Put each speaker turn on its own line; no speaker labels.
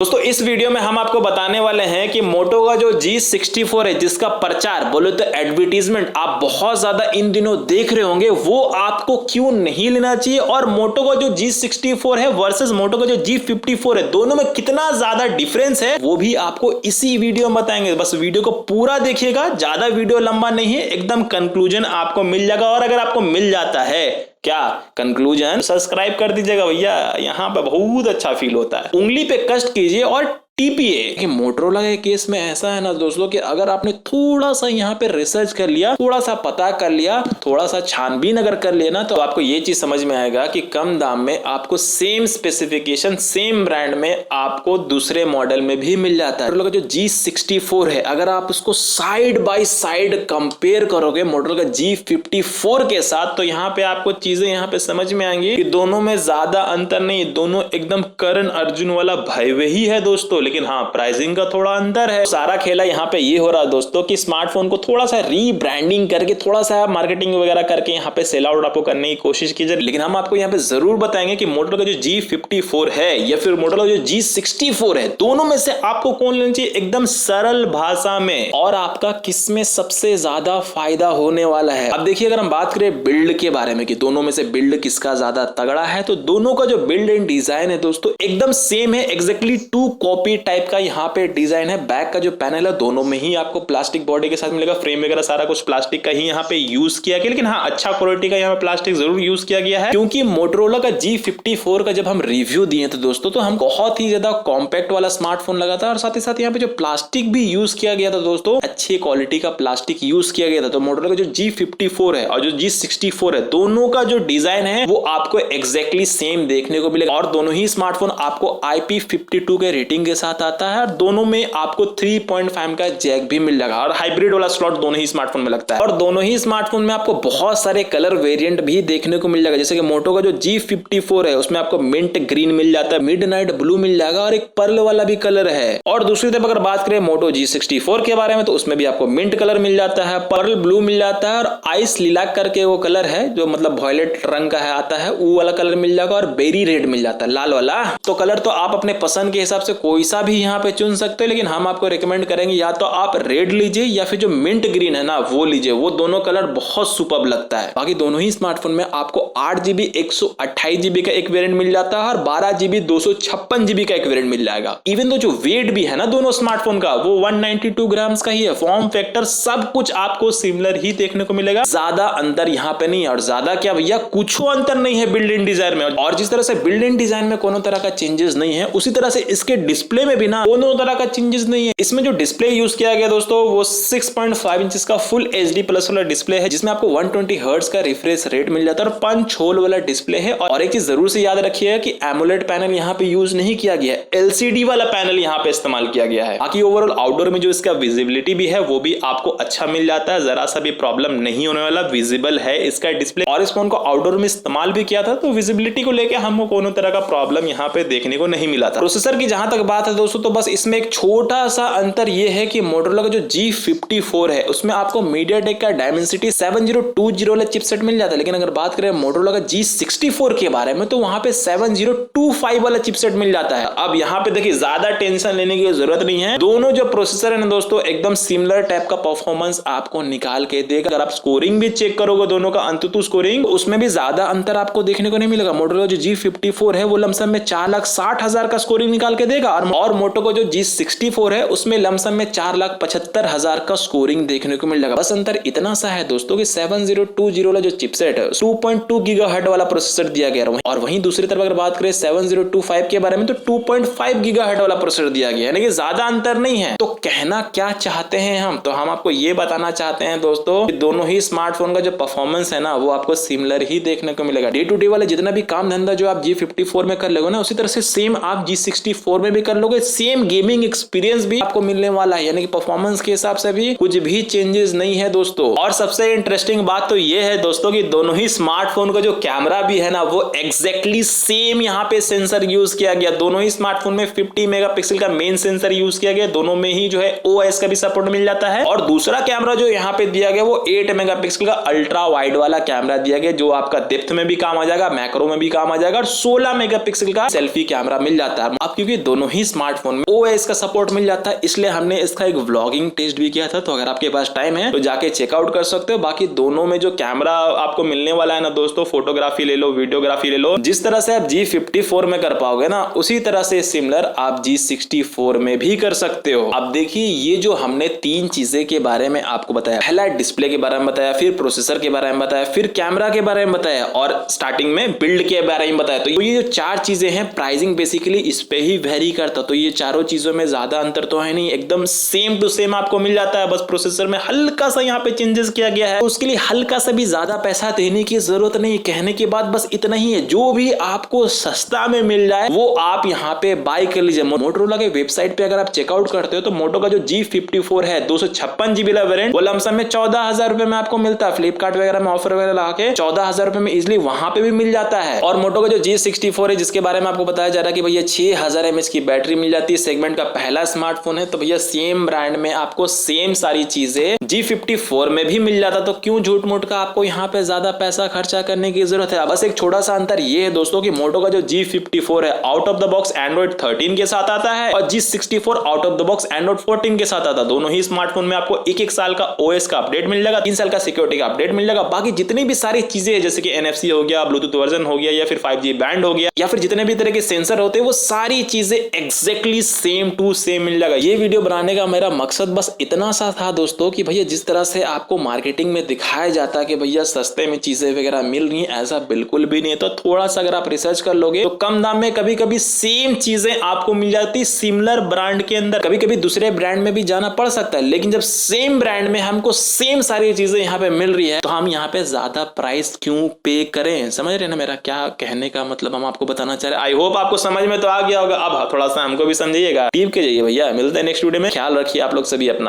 दोस्तों इस वीडियो में हम आपको बताने वाले हैं कि मोटो का जो G64 है, जिसका प्रचार बोले तो एडवर्टीजमेंट आप बहुत ज्यादा इन दिनों देख रहे होंगे, वो आपको क्यों नहीं लेना चाहिए। और मोटो का जो G64 है वर्सेस मोटो का जो G54 है, दोनों में कितना ज्यादा डिफरेंस है वो भी आपको इसी वीडियो में बताएंगे। बस वीडियो को पूरा देखिएगा, ज्यादा वीडियो लंबा नहीं है, एकदम कंक्लूजन आपको मिल जाएगा। और अगर आपको मिल जाता है क्या कंक्लूजन, सब्सक्राइब कर दीजिएगा भैया, यहाँ पे बहुत अच्छा फील होता है। उंगली पे कष्ट कीजिए और टीपीए कि मोटरोला के केस में ऐसा है ना दोस्तों कि अगर आपने थोड़ा सा यहाँ पे रिसर्च कर लिया, थोड़ा सा पता कर लिया, थोड़ा सा छानबीन अगर कर लिया ना, तो आपको ये चीज समझ में आएगा कि कम दाम में आपको सेम स्पेसिफिकेशन सेम ब्रांड में आपको दूसरे मॉडल में भी मिल जाता है। मोटरोला का जो G64 है, अगर आप उसको साइड बाय साइड कंपेयर करोगे मोटरोला का G54 के साथ, तो यहाँ पे आपको चीजें यहाँ पे समझ में आएंगी कि दोनों में ज्यादा अंतर नहीं, दोनों एकदम करण अर्जुन वाला भाई वही है दोस्तों। लेकिन हाँ, प्राइसिंग का थोड़ा अंतर है। सारा खेला यहाँ पे ये हो रहा है दोस्तों कि स्मार्टफोन को थोड़ा सा रीब्रांडिंग करके, थोड़ा सा मार्केटिंग वगैरह करके यहाँ पे सेल आउट आपको करने की कोशिश कीजिए। लेकिन हम आपको यहाँ पे जरूर बताएंगे कि मोटरोला का जो G54 है या फिर मोटरोला का जो G64 है, दोनों में से आपको कौन लेना चाहिए एकदम सरल भाषा में, और आपका किसमें सबसे ज्यादा फायदा होने वाला है। अब देखिए, अगर हम बात करें बिल्ड के बारे में कि दोनों में से बिल्ड किसका ज्यादा तगड़ा है, तो दोनों का जो बिल्ड एंड डिजाइन है दोस्तों एकदम सेम है, एग्जैक्टली टू कॉपी टाइप का यहाँ पे डिजाइन है। बैक का जो पैनल है दोनों में ही आपको प्लास्टिक बॉडी के साथ मिलेगा, फ्रेम वगैरह सारा कुछ प्लास्टिक का ही यहाँ पे यूज किया गया। लेकिन हाँ, अच्छा क्वालिटी का यहाँ पे प्लास्टिक जरूर यूज किया गया है, क्योंकि मोटरोला का G54 का जब हम रिव्यू दिए थे दोस्तों, तो हम बहुत ही ज्यादा कॉम्पैक्ट वाला स्मार्टफोन लगा था, और साथ ही साथ यहाँ पे जो प्लास्टिक भी यूज किया गया था दोस्तों, अच्छी क्वालिटी का प्लास्टिक यूज किया गया था। तो मोटरोला का जो G54 है और जो G64 है, दोनों का जो डिजाइन है वो आपको एग्जैक्टली सेम देखने को मिलेगा। और दोनों ही स्मार्टफोन आपको IP52 के रेटिंग के साथ आता है, और दोनों में आपको 3.5 का जैक भी मिल जाएगा, और हाइब्रिड वाला स्लॉट दोनों ही स्मार्टफोन में लगता है। और दोनों ही स्मार्टफोन में आपको बहुत सारे कलर वेरिएंट भी देखने को मिल जाएगा। जैसे कि मोटो का जो G54 है उसमें आपको मिंट ग्रीन मिल जाता है, मिडनाइट ब्लू मिल जाएगा, और एक पर्ल वाला भी कलर है। और दूसरी तरफ अगर बात करें मोटो G64 के बारे में, तो उसमें भी आपको मिंट कलर मिल जाता है, पर्ल ब्लू मिल जाता है, और आइस लिलाक करके वो कलर है जो मतलब वॉयलेट रंग का है आता है, वो वाला कलर मिल जाएगा, और बेरी रेड मिल जाता है, लाल वाला। तो कलर तो आप अपने पसंद के हिसाब से कोई सा भी यहाँ पे चुन सकते हो, लेकिन हम आपको रिकमेंड करेंगे या तो आप रेड लीजिए या फिर जो मिंट ग्रीन है ना वो लीजिए, वो दोनों कलर बहुत सुपर्ब लगता है। बाकी दोनों ही स्मार्टफोन में आपको 8GB 128GB का एक वेरिएंट मिल जाता है, और 12GB 256GB का एक वेरिएंट मिल जाएगा। इवन तो जो वेट भी है ना दोनों स्मार्टफोन का, वो 192 ग्राम्स का ही है। फॉर्म फैक्टर सब कुछ आपको सिमिलर ही देखने को मिलेगा, ज्यादा अंतर यहाँ पे नहीं है। और ज्यादा क्या भैया, कुछ अंतर नहीं है बिल्ड इन डिजाइन में। और जिस तरह से बिल्ड इन डिजाइन में कोनो तरह का चेंजेस नहीं है, उसी तरह से इसके डिस्प्ले में भी ना कोनो तरह का चेंजेस नहीं है। इसमें जो डिस्प्ले यूज किया गया दोस्तों, वो 6.5 इंच का फुल HD प्लस वाला डिस्प्ले है, जिसमें आपको 120 हर्ट्ज का रिफ्रेश रेट मिल जाता है, और पंच होल वाला डिस्प्ले है। और एक चीज जरूर से याद रखिएगा कि एमोलेड पैनल यहाँ पे यूज नहीं किया गया है, LCD वाला पैनल यहाँ पे इस्तेमाल किया गया है। बाकी ओवरऑल आउटडोर में जो इसका विजिबिलिटी भी है वो भी आपको अच्छा मिल जाता है, जरा सा भी प्रॉब्लम नहीं होने वाला, विजिबल है इसका डिस्प्ले। और इस फोन को आउटडोर में इस्तेमाल भी किया था, तो विजिबिलिटी को लेकर हमको कोनो तरह का प्रॉब्लम यहाँ पे देखने को नहीं मिला था। प्रोसेसर की जहां तक बात है दोस्तों, तो बस इसमें एक छोटा सा अंतर यह है कि मोटरोला का जो G54 है उसमें आपको मीडियाटेक का डायमेंसिटी 7020 वाला चिपसेट मिल जाता है। लेकिन अगर बात करें मोटरोला का G64 के बारे में, तो वहां पे 7025 वाला चिपसेट मिल जाता है। अब यहाँ पे देखिए, ज्यादा टेंशन लेने की जरूरत नहीं है, दोनों जो प्रोसेसर है ना दोस्तों एकदम सिमिलर टाइप का परफॉर्मेंस आपको निकाल के देगा। अगर आप स्कोरिंग भी चेक करोगे दोनों का अंतुतु स्कोरिंग, उसमें भी ज्यादा अंतर आपको देखने को नहीं मिलेगा। मोटरोला जो G54 है वो लमसम में 4,60,000 का स्कोरिंग निकाल के देगा, और मोटो को जो G64 है उसमें लमसम में 4,75,000 का स्कोरिंग देखने को मिल जाएगा। बस अंतर इतना सा है दोस्तों कि 7020 वाला जो चिपसेट है 2.2 गीगाहर्ट्ज वाला प्रोसेसर दिया गया है, और वहीं दूसरी तरफ अगर बात करें 7025 के बारे में, तो 2.5 गीगाहर्ट्ज वाला प्रोसेसर दिया गया है, यानी कि ज्यादा अंतर नहीं है। तो कहना क्या चाहते हैं हम, तो हम आपको ये बताना चाहते हैं दोस्तों कि दोनों ही स्मार्टफोन का जो परफॉर्मेंस है ना वो आपको सिमिलर ही देखने को मिलेगा। डे टू डे वाले जितना भी काम धंधा जो आप G54 में कर लोगे ना, उसी तरह से सेम आप G64 में भी कर लोगे। सेम गेमिंग एक्सपीरियंस भी आपको मिलने वाला है, यानी कि परफॉर्मेंस के हिसाब से भी कुछ भी चेंजेस नहीं है दोस्तों। और सबसे इंटरेस्टिंग बात तो ये है दोस्तों कि दोनों ही स्मार्टफोन का जो कैमरा भी है ना वो एग्जैक्टली सेम यहाँ पे सेंसर यूज किया गया। दोनों ही स्मार्टफोन में 50 मेगापिक्सल का मेन सेंसर यूज किया गया, दोनों में ही जो है OIS का भी सपोर्ट मिल जाता है। और दूसरा कैमरा जो यहाँ पे दिया गया वो 8 मेगापिक्सल का अल्ट्रा वाइड वाला कैमरा दिया गया, जो आपका डेप्थ में भी काम आ जाएगा, मैक्रो में भी काम आ जाएगा, और 16 मेगापिक्सल का सेल्फी कैमरा मिल जाता है। अब क्योंकि दोनों ही स्मार्टफोन में OS का सपोर्ट मिल जाता है, इसलिए हमने इसका एक व्लॉगिंग टेस्ट भी किया था। तो अगर आपके पास टाइम है तो जाके चेकआउट कर सकते हो। बाकी दोनों में जो कैमरा आपको मिलने वाला है ना दोस्तों, फोटोग्राफी ले लो, वीडियोग्राफी ले लो, जिस तरह से आप G54 में कर पाओगे ना, उसी तरह से सिमिलर आप G64 में भी कर सकते हो। अब देखिए, ये जो हमने 3 चीजें के बारे में आपको बताया, पहला डिस्प्ले के बारे में बताया, फिर प्रोसेसर के बारे में बताया, फिर कैमरा के बारे में बताया और स्टार्टिंग में बिल्ड के बारे में बताया। तो ये जो 4 चीजें हैं, प्राइसिंग बेसिकली इस पे ही वेरी करता। तो ये चारों चीजों में ज्यादा अंतर तो है नहीं, एकदम सेम टू सेम आपको मिल जाता है। बस प्रोसेसर में हल्का सा यहाँ पे चेंजेस किया गया है, उसके लिए हल्का सा भी ज्यादा पैसा देने की जरूरत नहीं। कहने के बाद बस इतना ही है, जो भी आपको सस्ता में मिल जाए वो आप यहाँ पे बाय कर लीजिए। मोटोरोला के वेबसाइट पे अगर आप चेकआउट करते हो तो मोटो का जो G54 है 256 GB वाला वेरिएंट, वो लमसम में 14,000 रुपए में आपको मिलता है। फ्लिपकार्ट वगैरह में ऑफर वगैरह लगा के 14,000 रुपए में इजिली वहां पे भी मिल जाता है। और मोटो का जो G64 है, जिसके बारे में आपको बताया जा रहा है कि भैया 6000 mAh की बैटरी मिल जाती है, सेगमेंट का पहला स्मार्टफोन है। तो भैया सेम ब्रांड में आपको सेम सारी चीजें G54 में भी मिल जाता, तो क्यों झूठ मूठ का आपको यहाँ पे ज्यादा पैसा खर्चा करने की जरूरत है। बस एक छोटा सा अंतर ये है दोस्तों कि मोटो का जो G54 है out of the box Android 13 के साथ आता है और G64 out of the box Android 14 के साथ आता है। दोनों ही स्मार्टफोन में आपको 1-1 साल का OS का अपडेट मिल जाएगा, 3 साल का सिक्योरिटी का अपडेट मिल जाएगा। बाकी जितनी भी सारी चीजें है, जैसे कि NFC हो गया, ब्लूटूथ वर्जन हो गया, या फिर 5G बैंड हो गया, या फिर जितने भी तरह के सेंसर होते हैं, वो सारी चीजें एग्जैक्टली सेम टू सेम मिल जाएगा। ये वीडियो बनाने का मेरा मकसद बस इतना सा था दोस्तों कि भैया जिस तरह से आपको मार्केटिंग में दिखाया जाता है कि भैया सस्ते में चीजें वगैरह मिल रही हैं, ऐसा बिल्कुल भी नहीं है। तो थोड़ा सा अगर आप रिसर्च कर लोगे तो कम दाम में कभी कभी सेम चीजें आपको मिल जाती सिमिलर ब्रांड के अंदर। कभी कभी दूसरे ब्रांड में भी जाना पड़ सकता है, लेकिन जब सेम ब्रांड में हमको सेम सारी चीजें यहाँ पे मिल रही है तो हम यहाँ पे ज्यादा प्राइस क्यों पे करें। समझ रहे ना मेरा क्या कहने का मतलब, हम आपको बताना चाह रहे हैं। आई होप आपको समझ में तो आ गया होगा। अब थोड़ा सा हमको भी समझिएगा, टीप के जाइए भैया। मिलते हैं नेक्स्ट वीडियो में, ख्याल रखिए आप लोग सभी अपना।